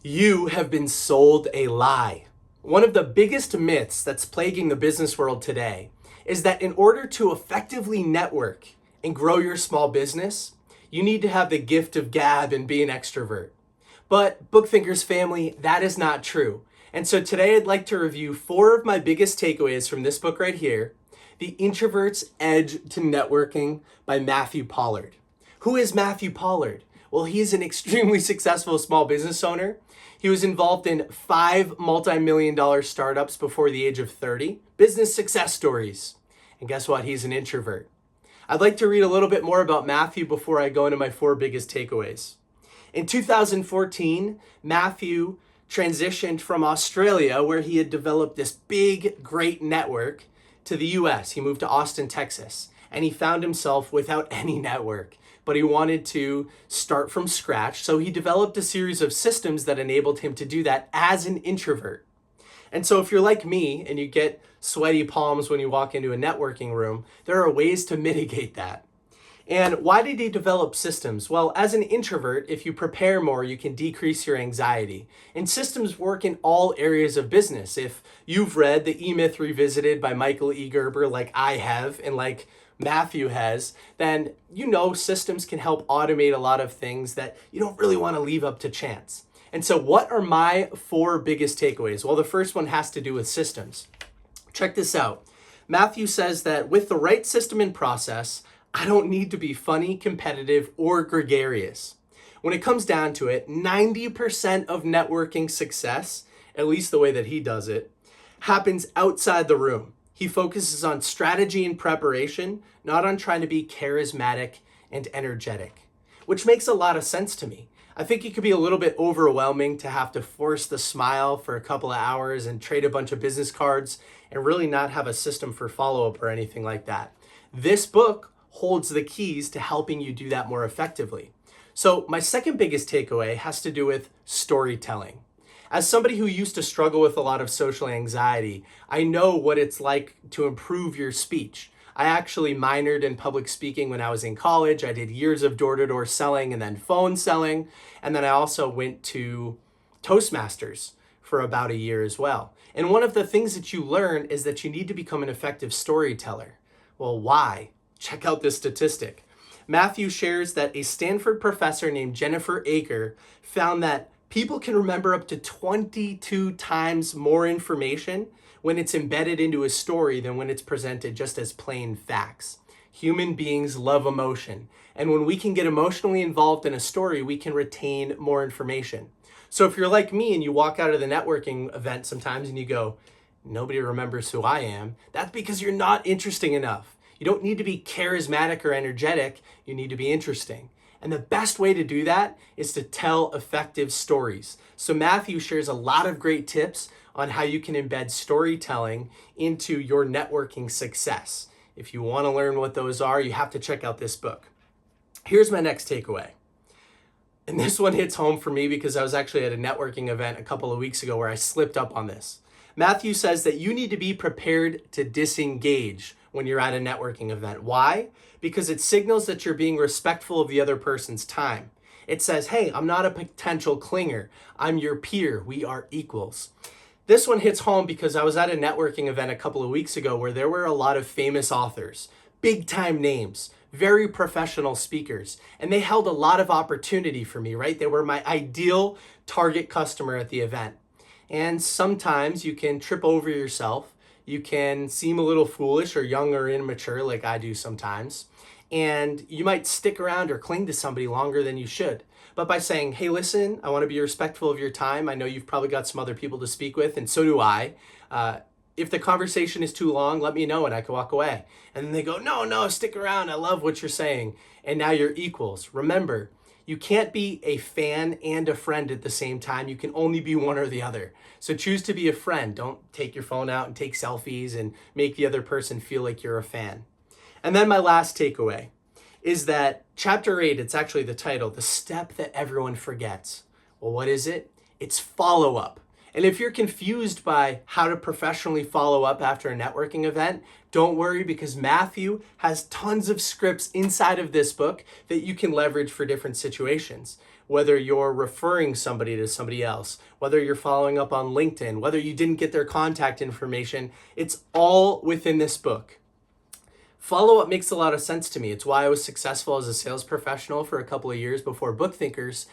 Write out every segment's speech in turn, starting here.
You have been sold a lie. One of the biggest myths that's plaguing the business world today is that in order to effectively network and grow your small business, you need to have the gift of gab and be an extrovert. But Bookthinkers family, that is not true. And so today I'd like to review 4 of my biggest takeaways from this book right here, The Introvert's Edge to Networking by Matthew Pollard. Who is Matthew Pollard? Well, he's an extremely successful small business owner. He was involved in 5 multi-million-dollar startups before the age of 30, business success stories. And guess what? He's an introvert. I'd like to read a little bit more about Matthew before I go into my 4 biggest takeaways. In 2014, Matthew transitioned from Australia, where he had developed this big, great network, to the US. He moved to Austin, Texas, and he found himself without any network. But he wanted to start from scratch, so he developed a series of systems that enabled him to do that as an introvert. And so if you're like me and you get sweaty palms when you walk into a networking room, there are ways to mitigate that. And why did he develop systems? Well, as an introvert, if you prepare more, you can decrease your anxiety. And systems work in all areas of business. If you've read The E-Myth Revisited by Michael E. Gerber, like I have, and like Matthew has, then you know systems can help automate a lot of things that you don't really want to leave up to chance. And so what are my 4 biggest takeaways? Well, the first one has to do with systems. Check this out. Matthew says that with the right system and process, I don't need to be funny, competitive, or gregarious. When it comes down to it, 90% of networking success, at least the way that he does it, happens outside the room. He focuses on strategy and preparation, not on trying to be charismatic and energetic, which makes a lot of sense to me. I think it could be a little bit overwhelming to have to force the smile for a couple of hours and trade a bunch of business cards and really not have a system for follow-up or anything like that. This book holds the keys to helping you do that more effectively. So my second biggest takeaway has to do with storytelling. As somebody who used to struggle with a lot of social anxiety, I know what it's like to improve your speech. I actually minored in public speaking when I was in college. I did years of door-to-door selling and then phone selling. And then I also went to Toastmasters for about a year as well. And one of the things that you learn is that you need to become an effective storyteller. Well, why? Check out this statistic. Matthew shares that a Stanford professor named Jennifer Aker found that people can remember up to 22 times more information when it's embedded into a story than when it's presented just as plain facts. Human beings love emotion. And when we can get emotionally involved in a story, we can retain more information. So if you're like me and you walk out of the networking event sometimes and you go, nobody remembers who I am, that's because you're not interesting enough. You don't need to be charismatic or energetic. You need to be interesting. And the best way to do that is to tell effective stories. So Matthew shares a lot of great tips on how you can embed storytelling into your networking success. If you want to learn what those are, you have to check out this book. Here's my next takeaway. And this one hits home for me because I was actually at a networking event a couple of weeks ago where I slipped up on this. Matthew says that you need to be prepared to disengage when you're at a networking event. Why? Because it signals that you're being respectful of the other person's time. It says, hey, I'm not a potential clinger. I'm your peer. We are equals. This one hits home because I was at a networking event a couple of weeks ago where there were a lot of famous authors, big time names, very professional speakers, and they held a lot of opportunity for me, right? They were my ideal target customer at the event. And sometimes you can trip over yourself. You can seem a little foolish or young or immature like I do sometimes. And you might stick around or cling to somebody longer than you should. But by saying, hey, listen, I want to be respectful of your time. I know you've probably got some other people to speak with, and so do I. If the conversation is too long, let me know and I can walk away. And then they go, no, stick around. I love what you're saying. And now you're equals. Remember, you can't be a fan and a friend at the same time. You can only be one or the other. So choose to be a friend. Don't take your phone out and take selfies and make the other person feel like you're a fan. And then my last takeaway is that chapter 8, it's actually the title, The Step That Everyone Forgets. Well, what is it? It's follow-up. And if you're confused by how to professionally follow up after a networking event, don't worry, because Matthew has tons of scripts inside of this book that you can leverage for different situations. whether you're referring somebody to somebody else, whether you're following up on LinkedIn, whether you didn't get their contact information, it's all within this book. Follow-up makes a lot of sense to me. It's why I was successful as a sales professional for a couple of years before Book Thinkers.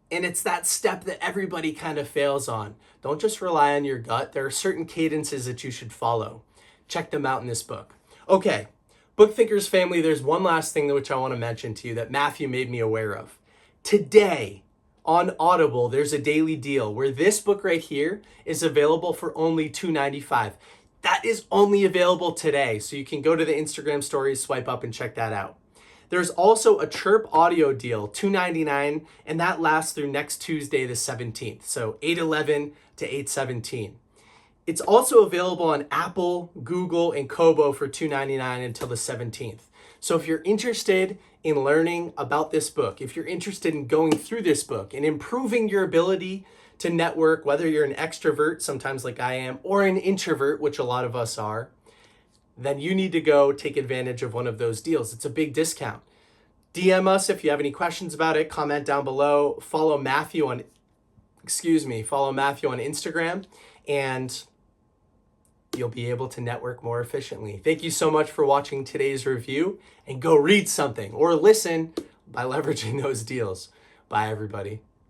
And it's that step that everybody kind of fails on. Don't just rely on your gut. There are certain cadences that you should follow. Check them out in this book. Okay, Book Thinkers family, there's one last thing which I want to mention to you that Matthew made me aware of. Today on Audible, there's a daily deal where this book right here is available for only $2.95. That is only available today, so you can go to the Instagram stories, swipe up, and check that out. There's also a Chirp audio deal, $2.99, and that lasts through next Tuesday, the 17th, so 8/11 to 8/17. It's also available on Apple, Google, and Kobo for $2.99 until the 17th. So if you're interested in learning about this book, if you're interested in going through this book and improving your ability to network, whether you're an extrovert, sometimes like I am, or an introvert, which a lot of us are, then you need to go take advantage of one of those deals. It's a big discount. DM us if you have any questions about it, comment down below, follow Matthew on Instagram, and you'll be able to network more efficiently. Thank you so much for watching today's review, and go read something or listen by leveraging those deals. Bye, everybody.